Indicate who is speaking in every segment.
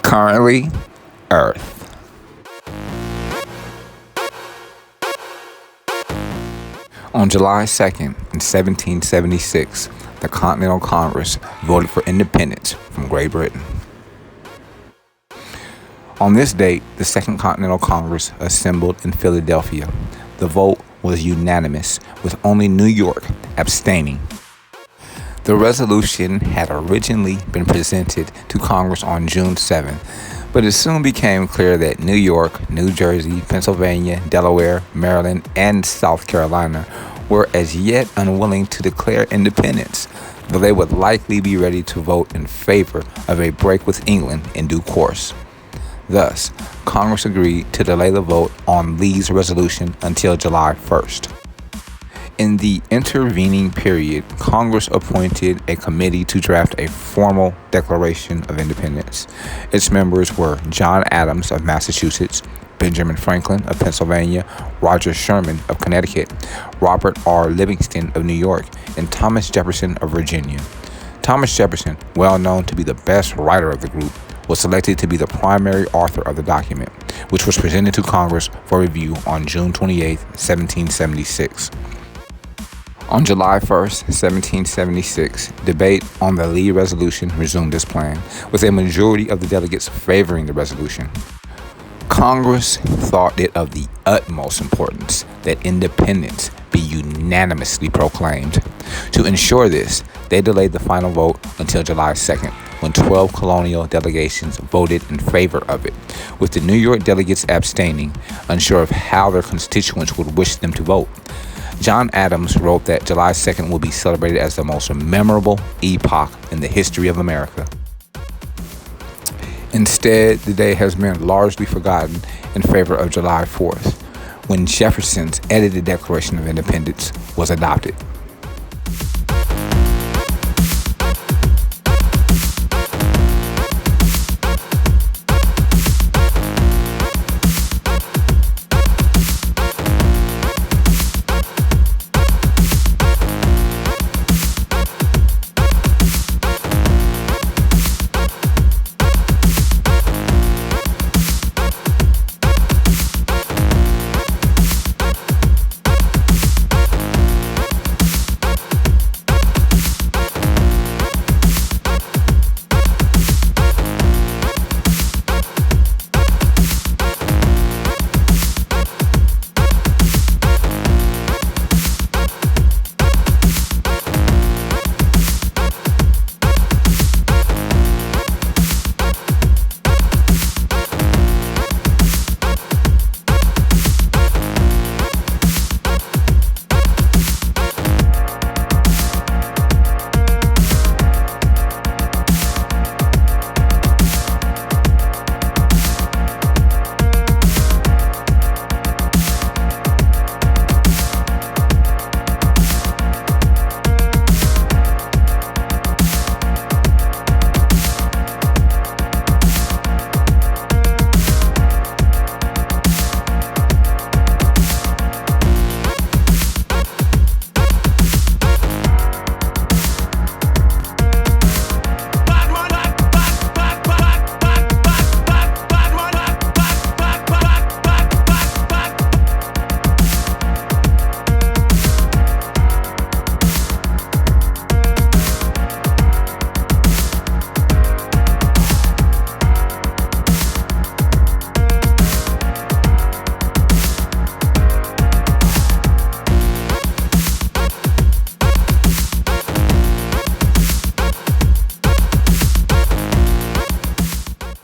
Speaker 1: Currently, Earth. On July 2nd, in 1776, the Continental Congress voted for independence from Great Britain. On this date, the Second Continental Congress assembled in Philadelphia. The vote was unanimous, with only New York abstaining. The resolution had originally been presented to Congress on June 7th, but it soon became clear that New York, New Jersey, Pennsylvania, Delaware, Maryland, and South Carolina were as yet unwilling to declare independence, though they would likely be ready to vote in favor of a break with England in due course. Thus, Congress agreed to delay the vote on Lee's resolution until July 1st. In the intervening period, Congress appointed a committee to draft a formal Declaration of Independence. Its members were John Adams of Massachusetts, Benjamin Franklin of Pennsylvania, Roger Sherman of Connecticut, Robert R. Livingston of New York, and Thomas Jefferson of Virginia. Thomas Jefferson, well known to be the best writer of the group, was selected to be the primary author of the document, which was presented to Congress for review on June 28, 1776. On July 1st, 1776, debate on the Lee resolution resumed as planned, with a majority of the delegates favoring the resolution. Congress thought it of the utmost importance that independence be unanimously proclaimed. To ensure this, they delayed the final vote until July 2nd, when 12 colonial delegations voted in favor of it, with the New York delegates abstaining, unsure of how their constituents would wish them to vote. John Adams wrote that July 2nd will be celebrated as the most memorable epoch in the history of America. Instead, the day has been largely forgotten in favor of July 4th, when Jefferson's edited Declaration of Independence was adopted.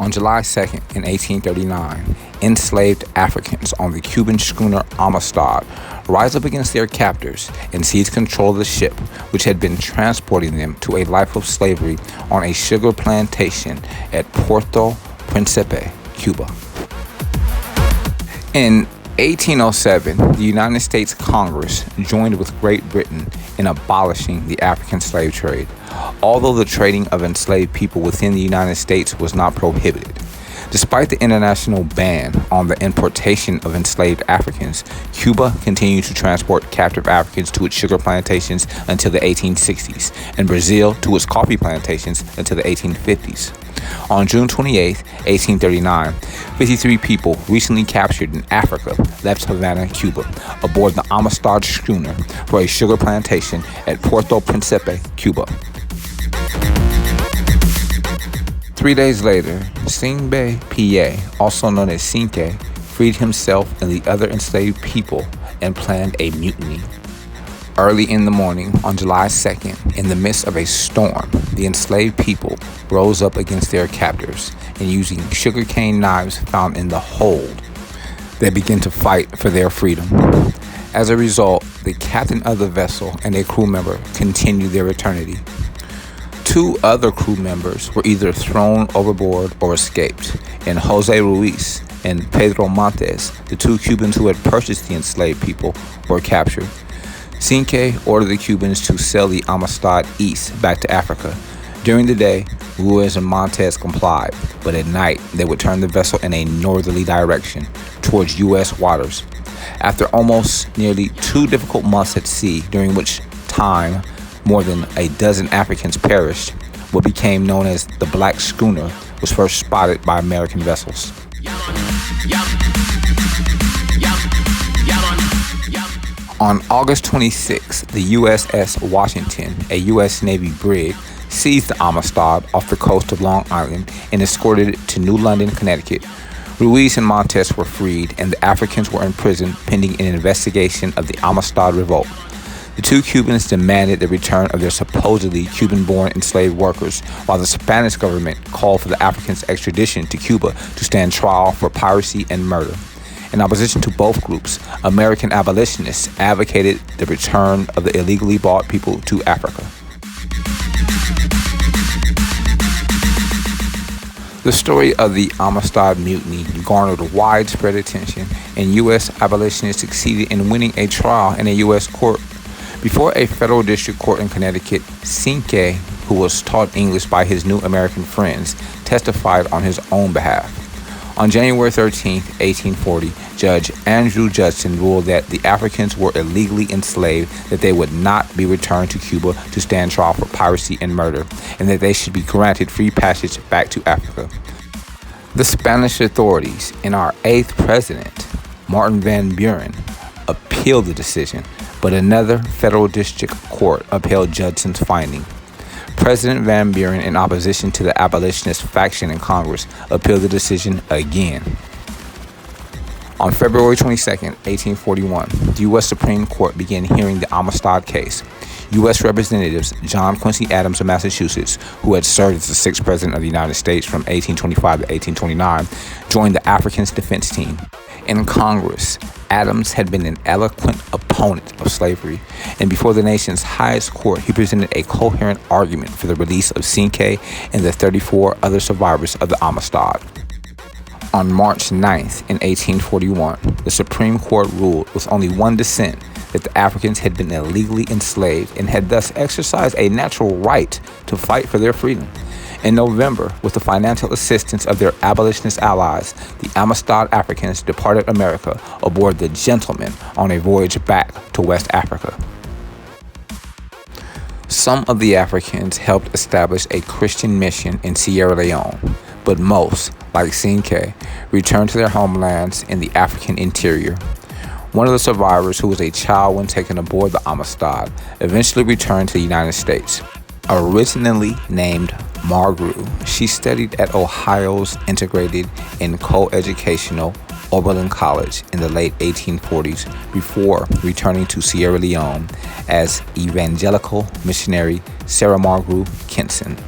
Speaker 1: On July 2nd, in 1839, enslaved Africans on the Cuban schooner Amistad rise up against their captors and seize control of the ship, which had been transporting them to a life of slavery on a sugar plantation at Puerto Príncipe, Cuba. In 1807, the United States Congress joined with Great Britain in abolishing the African slave trade, although the trading of enslaved people within the United States was not prohibited. Despite the international ban on the importation of enslaved Africans, Cuba continued to transport captive Africans to its sugar plantations until the 1860s, and Brazil to its coffee plantations until the 1850s. On June 28, 1839, 53 people recently captured in Africa left Havana, Cuba, aboard the Amistad schooner for a sugar plantation at Puerto Príncipe, Cuba. 3 days later, Singbe Pie, also known as Sinke, freed himself and the other enslaved people and planned a mutiny. Early in the morning on July 2nd, in the midst of a storm, the enslaved people rose up against their captors, and using sugarcane knives found in the hold, they began to fight for their freedom. As a result, the captain of the vessel and a crew member continued their eternity. 2 other crew members were either thrown overboard or escaped, and Jose Ruiz and Pedro Montes, the 2 Cubans who had purchased the enslaved people, were captured. Sinke ordered the Cubans to sail the Amistad east back to Africa. During the day, Ruiz and Montes complied, but at night they would turn the vessel in a northerly direction towards U.S. waters. After almost nearly 2 difficult months at sea, during which time more than a dozen Africans perished, what became known as the Black Schooner was first spotted by American vessels. On August 26, the USS Washington, a U.S. Navy brig, seized the Amistad off the coast of Long Island and escorted it to New London, Connecticut. Ruiz and Montes were freed, and the Africans were imprisoned pending an investigation of the Amistad revolt. The 2 Cubans demanded the return of their supposedly Cuban-born enslaved workers, while the Spanish government called for the Africans' extradition to Cuba to stand trial for piracy and murder. In opposition to both groups, American abolitionists advocated the return of the illegally bought people to Africa. The story of the Amistad Mutiny garnered widespread attention, and U.S. abolitionists succeeded in winning a trial in a U.S. court. Before a federal district court in Connecticut, Sinke, who was taught English by his new American friends, testified on his own behalf. On January 13, 1840, Judge Andrew Judson ruled that the Africans were illegally enslaved, that they would not be returned to Cuba to stand trial for piracy and murder, and that they should be granted free passage back to Africa. The Spanish authorities and our 8th president, Martin Van Buren, appealed the decision, but another federal district court upheld Judson's finding. President Van Buren, in opposition to the abolitionist faction in Congress, appealed the decision again. On February 22, 1841, the U.S. Supreme Court began hearing the Amistad case. U.S. Representatives John Quincy Adams of Massachusetts, who had served as the 6th President of the United States from 1825 to 1829, joined the Africans Defense Team. In Congress, Adams had been an eloquent opponent of slavery, and before the nation's highest court, he presented a coherent argument for the release of Sinke and the 34 other survivors of the Amistad. On March 9th, in 1841, the Supreme Court ruled with only one dissent that the Africans had been illegally enslaved and had thus exercised a natural right to fight for their freedom. In November, with the financial assistance of their abolitionist allies, the Amistad Africans departed America aboard the Gentleman on a voyage back to West Africa. Some of the Africans helped establish a Christian mission in Sierra Leone, but most, like Sinke, returned to their homelands in the African interior. One of the survivors, who was a child when taken aboard the Amistad, eventually returned to the United States. Originally named Margaret, she studied at Ohio's integrated and co-educational Oberlin College in the late 1840s before returning to Sierra Leone as evangelical missionary Sarah Margaret Kenson.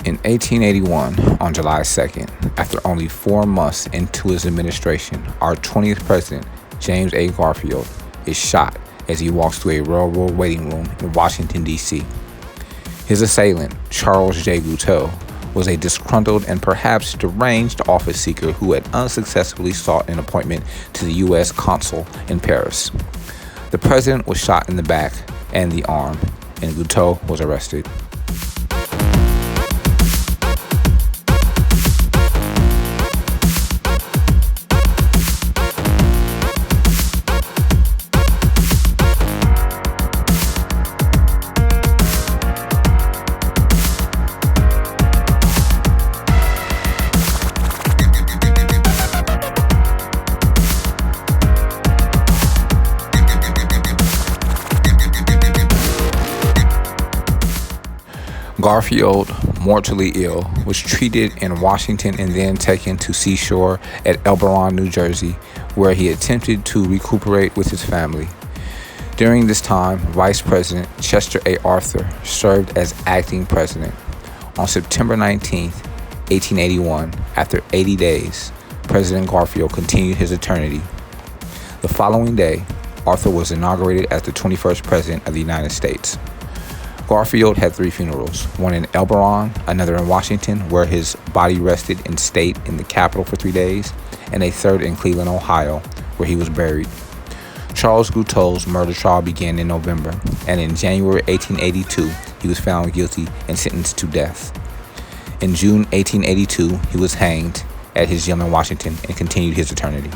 Speaker 1: In 1881, on July 2nd, after only 4 months into his administration, our 20th president, James A. Garfield, is shot as he walks through a railroad waiting room in Washington, D.C. His assailant, Charles J. Guiteau, was a disgruntled and perhaps deranged office seeker who had unsuccessfully sought an appointment to the U.S. consul in Paris. The president was shot in the back and the arm, and Guiteau was arrested. Garfield, mortally ill, was treated in Washington and then taken to seashore at Albeit, New Jersey, where he attempted to recuperate with his family. During this time, Vice President Chester A. Arthur served as acting president. On September 19, 1881, after 80 days, President Garfield continued his eternity. The following day, Arthur was inaugurated as the 21st President of the United States. Garfield had 3 funerals, one in Albeit, another in Washington, where his body rested in state in the Capitol for 3 days, and a third in Cleveland, Ohio, where he was buried. Charles Guiteau's murder trial began in November, and in January 1882, he was found guilty and sentenced to death. In June 1882, he was hanged at his jail in Washington and continued his eternity.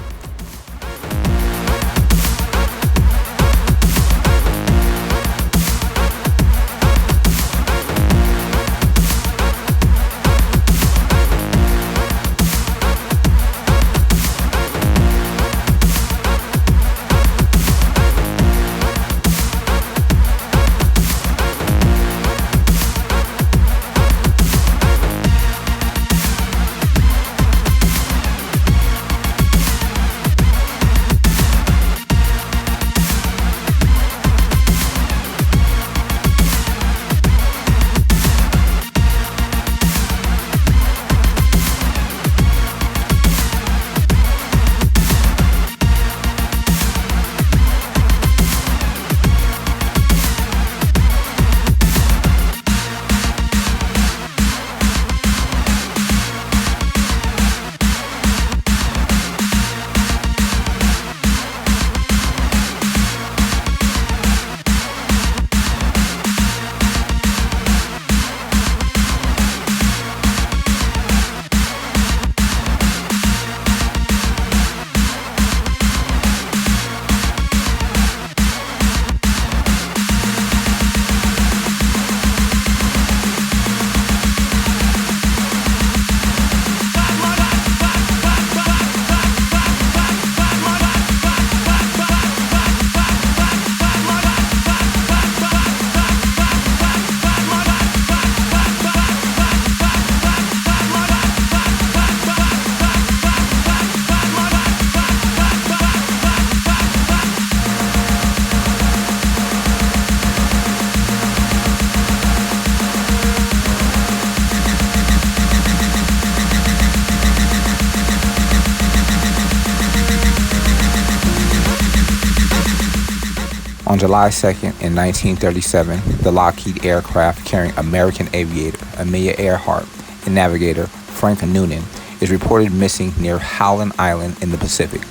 Speaker 1: On July 2nd, in 1937, the Lockheed aircraft carrying American aviator Amelia Earhart and navigator Frank Noonan is reported missing near Howland Island in the Pacific.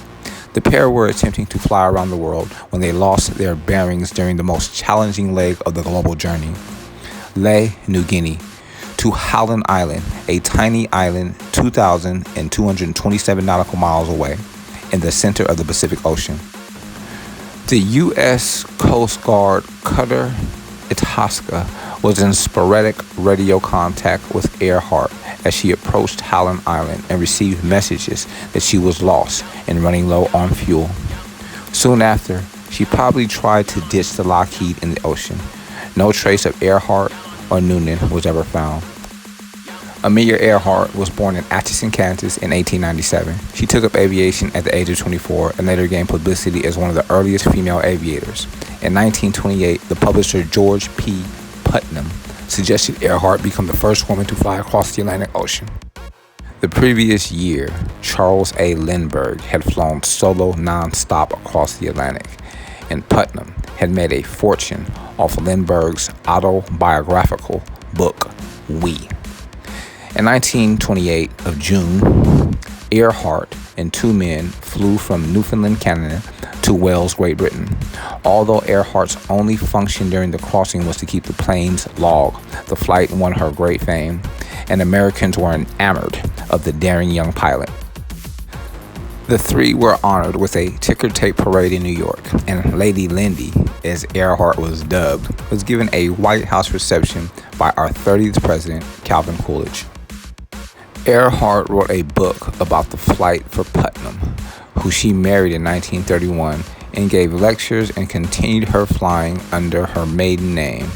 Speaker 1: The pair were attempting to fly around the world when they lost their bearings during the most challenging leg of the global journey, Lae, New Guinea, to Howland Island, a tiny island 2,227 nautical miles away in the center of the Pacific Ocean. The U.S. Coast Guard cutter Itasca was in sporadic radio contact with Earhart as she approached Howland Island and received messages that she was lost and running low on fuel. Soon after, she probably tried to ditch the Lockheed in the ocean. No trace of Earhart or Noonan was ever found. Amelia Earhart was born in Atchison, Kansas in 1897. She took up aviation at the age of 24 and later gained publicity as one of the earliest female aviators. In 1928, the publisher George P. Putnam suggested Earhart become the first woman to fly across the Atlantic Ocean. The previous year, Charles A. Lindbergh had flown solo non-stop across the Atlantic. and Putnam had made a fortune off Lindbergh's autobiographical book, We. In 1928 of June, Earhart and two men flew from Newfoundland, Canada to Wales, Great Britain. Although Earhart's only function during the crossing was to keep the plane's log, the flight won her great fame, and Americans were enamored of the daring young pilot. The three were honored with a ticker tape parade in New York, and Lady Lindy, as Earhart was dubbed, was given a White House reception by our 30th president, Calvin Coolidge. Earhart wrote a book about the flight for Putnam, who she married in 1931, and gave lectures and continued her flying under her maiden name.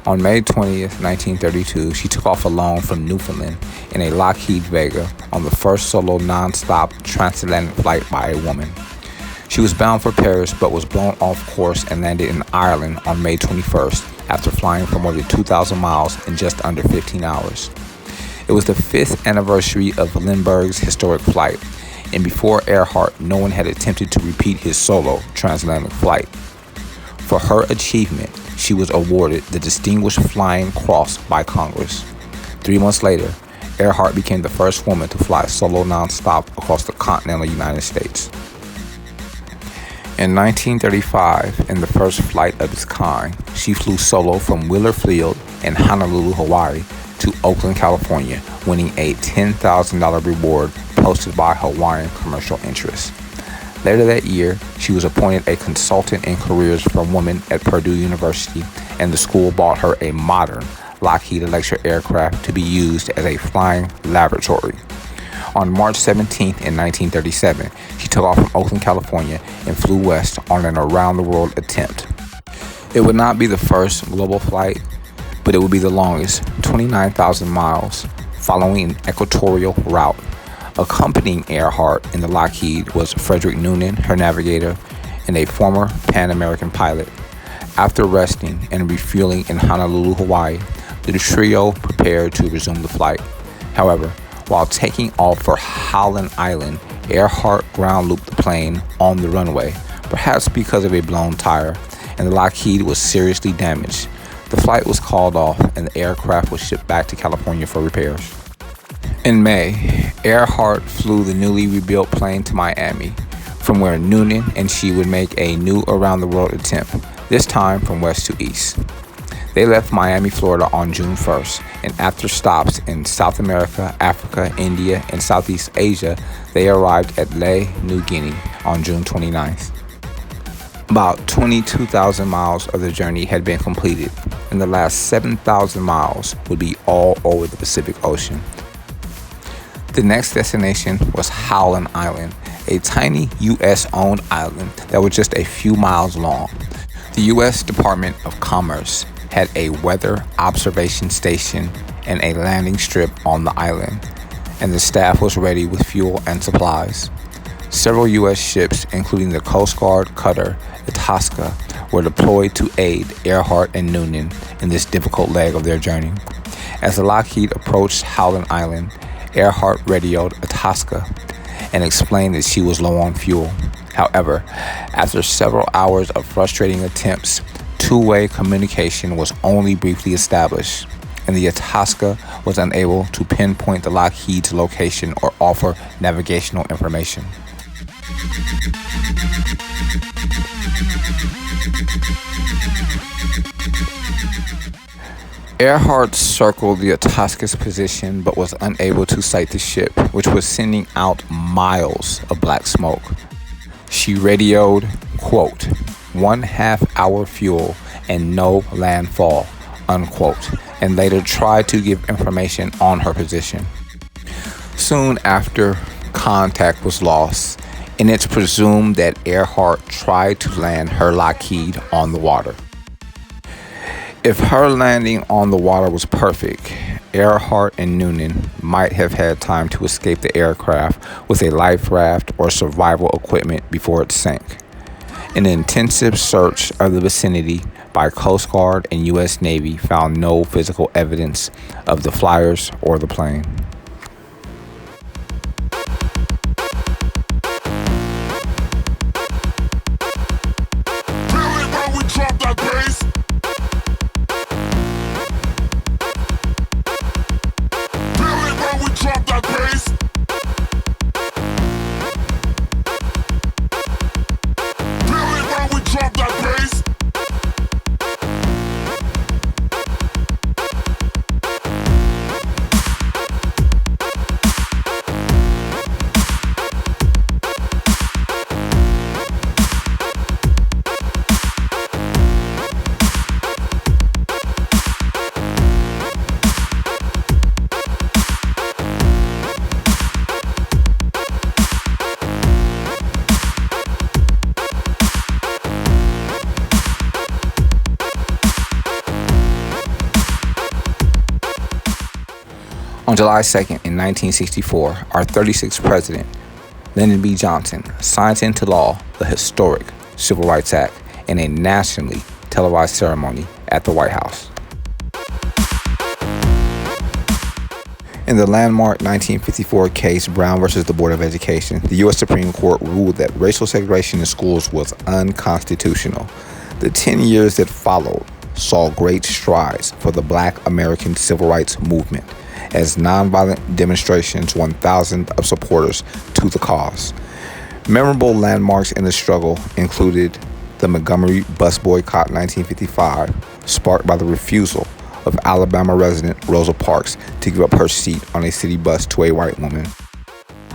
Speaker 1: On May 20th, 1932, she took off alone from Newfoundland in a Lockheed Vega on the first solo non-stop transatlantic flight by a woman. She was bound for Paris but was blown off course and landed in Ireland on May 21st after flying for more than 2,000 miles in just under 15 hours. It was the 5th anniversary of Lindbergh's historic flight, and before Earhart, no one had attempted to repeat his solo transatlantic flight. For her achievement, she was awarded the Distinguished Flying Cross by Congress. 3 months later, Earhart became the first woman to fly solo nonstop across the continental United States. In 1935, in the first flight of its kind, she flew solo from Wheeler Field in Honolulu, Hawaii, to Oakland, California, winning a $10,000 reward posted by Hawaiian commercial interests. Later that year, she was appointed a consultant in careers for women at Purdue University, and the school bought her a modern Lockheed Electra aircraft to be used as a flying laboratory. On March 17th in 1937, she took off from Oakland, California, and flew west on an around-the-world attempt. It would not be the first global flight, but it would be the longest, 29,000 miles, following an equatorial route. Accompanying Earhart in the Lockheed was Frederick Noonan, her navigator, and a former Pan American pilot. After resting and refueling in Honolulu, Hawaii, the trio prepared to resume the flight. However, while taking off for Howland Island, Earhart ground looped the plane on the runway, perhaps because of a blown tire, and the Lockheed was seriously damaged. The flight was called off, and the aircraft was shipped back to California for repairs. In May, Earhart flew the newly rebuilt plane to Miami, from where Noonan and she would make a new around-the-world attempt, this time from west to east. They left Miami, Florida on June 1st, and after stops in South America, Africa, India, and Southeast Asia, they arrived at Lae, New Guinea on June 29th. About 22,000 miles of the journey had been completed, and the last 7,000 miles would be all over the Pacific Ocean. The next destination was Howland Island, a tiny U.S.-owned island that was just a few miles long. The U.S. Department of Commerce had a weather observation station and a landing strip on the island, and the staff was ready with fuel and supplies. Several U.S. ships, including the Coast Guard cutter Itasca, were deployed to aid Earhart and Noonan in this difficult leg of their journey. As the Lockheed approached Howland Island, Earhart radioed Itasca and explained that she was low on fuel. However, after several hours of frustrating attempts, two-way communication was only briefly established, and the Itasca was unable to pinpoint the Lockheed's location or offer navigational information. Earhart circled the Itasca's position but was unable to sight the ship, which was sending out miles of black smoke. She radioed, quote, 1/2 hour fuel and no landfall, unquote, and later tried to give information on her position. Soon after, contact was lost, and it's presumed that Earhart tried to land her Lockheed on the water. If her landing on the water was perfect, Earhart and Noonan might have had time to escape the aircraft with a life raft or survival equipment before it sank. An intensive search of the vicinity by Coast Guard and U.S. Navy found no physical evidence of the flyers or the plane. On July 2nd, in 1964, our 36th president, Lyndon B. Johnson, signed into law the historic Civil Rights Act in a nationally televised ceremony at the White House. In the landmark 1954 case Brown versus the Board of Education, the U.S. Supreme Court ruled that racial segregation in schools was unconstitutional. The 10 years that followed saw great strides for the Black American civil rights movement, as nonviolent demonstrations won thousands of supporters to the cause. Memorable landmarks in the struggle included the Montgomery bus boycott in 1955, sparked by the refusal of Alabama resident Rosa Parks to give up her seat on a city bus to a white woman.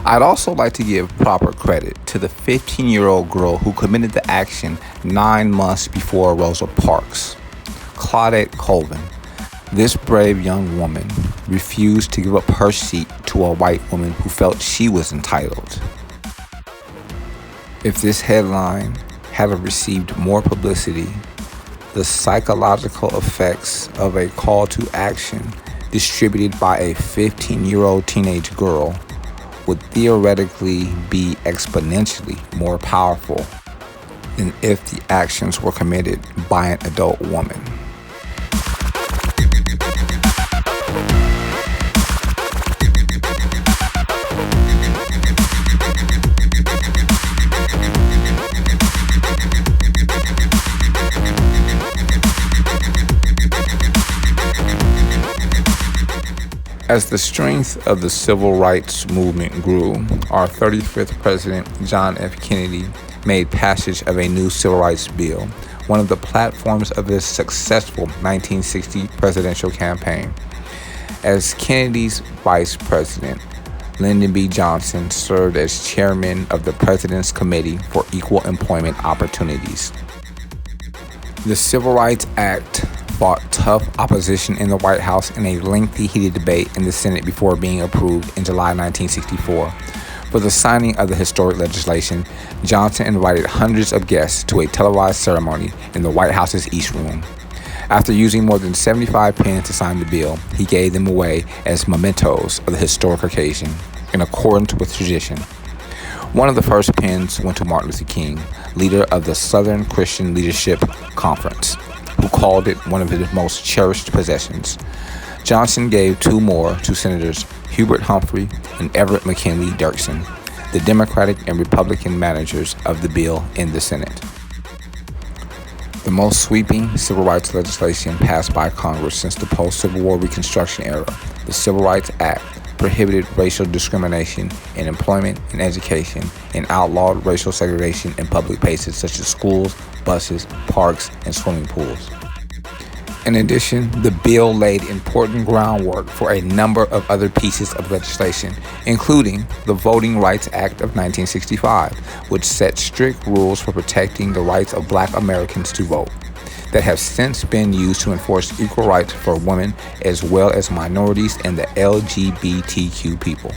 Speaker 1: I'd also like to give proper credit to the 15-year-old girl who committed the action 9 months before Rosa Parks, Claudette Colvin. This brave young woman refused to give up her seat to a white woman who felt she was entitled. If this headline had received more publicity, the psychological effects of a call to action distributed by a 15-year-old teenage girl would theoretically be exponentially more powerful than if the actions were committed by an adult woman. As the strength of the civil rights movement grew, our 35th president, John F. Kennedy, made passage of a new civil rights bill, one of the platforms of his successful 1960 presidential campaign. As Kennedy's vice president, Lyndon B. Johnson served as chairman of the President's Committee for Equal Employment Opportunities. The Civil Rights Act fought tough opposition in the White House in a lengthy, heated debate in the Senate before being approved in July 1964. For the signing of the historic legislation, Johnson invited hundreds of guests to a televised ceremony in the White House's East Room. After using more than 75 pens to sign the bill, he gave them away as mementos of the historic occasion, in accordance with tradition. One of the first pens went to Martin Luther King, leader of the Southern Christian Leadership Conference, who called it one of his most cherished possessions. Johnson gave 2 more to Senators Hubert Humphrey and Everett McKinley Dirksen, the Democratic and Republican managers of the bill in the Senate. The most sweeping civil rights legislation passed by Congress since the post-Civil War Reconstruction era, the Civil Rights Act prohibited racial discrimination in employment and education and outlawed racial segregation in public places such as schools, buses, parks, and swimming pools. In addition, the bill laid important groundwork for a number of other pieces of legislation, including the Voting Rights Act of 1965, which set strict rules for protecting the rights of Black Americans to vote, that have since been used to enforce equal rights for women as well as minorities and the LGBTQ people.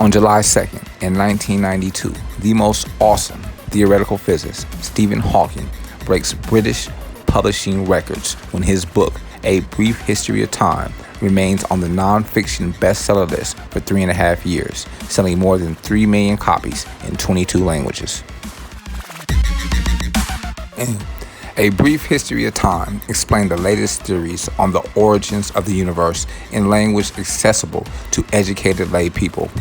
Speaker 1: On July 2nd, in 1992, the most awesome theoretical physicist, Stephen Hawking, breaks British publishing records when his book, A Brief History of Time, remains on the non-fiction bestseller list for 3.5 years, selling more than 3 million copies in 22 languages. A Brief History of Time explained the latest theories on the origins of the universe in language accessible to educated lay people.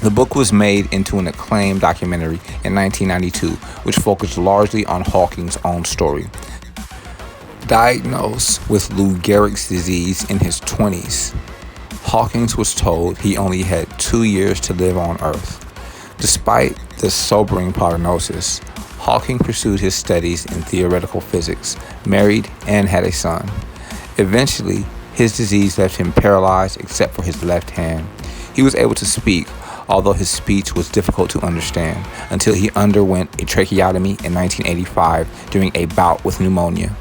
Speaker 1: The book was made into an acclaimed documentary in 1992, which focused largely on Hawking's own story. Diagnosed with Lou Gehrig's disease in his 20s, Hawking was told he only had 2 years to live on Earth. Despite the sobering prognosis, Hawking pursued his studies in theoretical physics, married, and had a son. Eventually, his disease left him paralyzed except for his left hand. He was able to speak, although his speech was difficult to understand, until he underwent a tracheotomy in 1985 during a bout with pneumonia.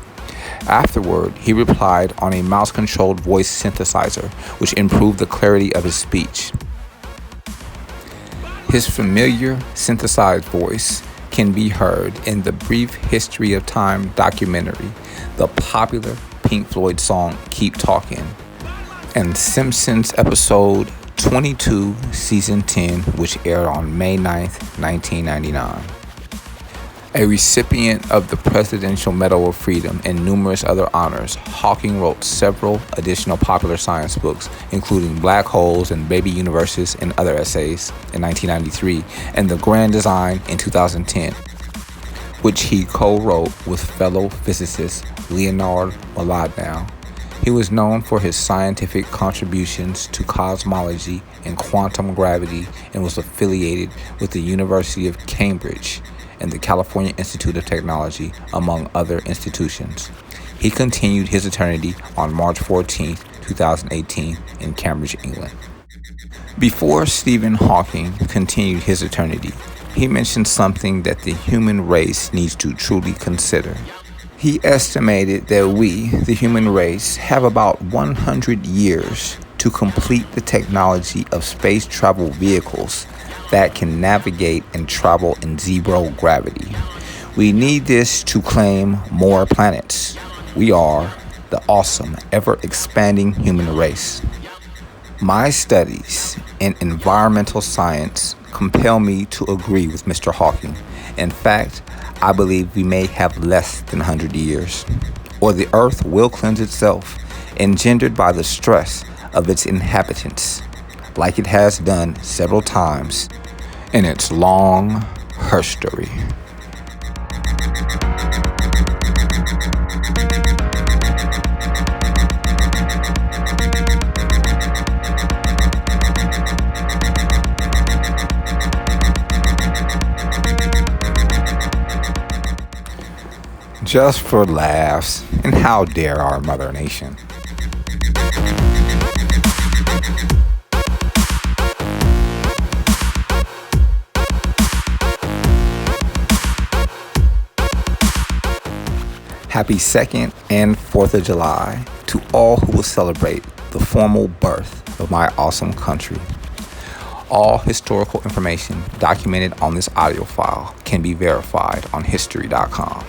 Speaker 1: Afterward, he replied on a mouse-controlled voice synthesizer, which improved the clarity of his speech. His familiar synthesized voice can be heard in the Brief History of Time documentary, the popular Pink Floyd song Keep Talking, and Simpsons episode 22, season 10, which aired on May 9th, 1999. A recipient of the Presidential Medal of Freedom and numerous other honors, Hawking wrote several additional popular science books, including Black Holes and Baby Universes and Other Essays in 1993, and The Grand Design in 2010, which he co-wrote with fellow physicist Leonard Mlodinow. He was known for his scientific contributions to cosmology and quantum gravity and was affiliated with the University of Cambridge and the California Institute of Technology, among other institutions. He continued his eternity on March 14, 2018 in Cambridge, England. Before Stephen Hawking continued his eternity, he mentioned something that the human race needs to truly consider. He estimated that we, the human race, have about 100 years to complete the technology of space travel vehicles that can navigate and travel in zero gravity. We need this to claim more planets. We are the awesome, ever-expanding human race. My studies in environmental science compel me to agree with Mr. Hawking. In fact, I believe we may have less than 100 years, or the Earth will cleanse itself, engendered by the stress of its inhabitants, like it has done several times in its long history. Just for laughs, and how dare our Mother Nation. Happy 2nd and 4th of July to all who will celebrate the formal birth of my awesome country. All historical information documented on this audio file can be verified on history.com.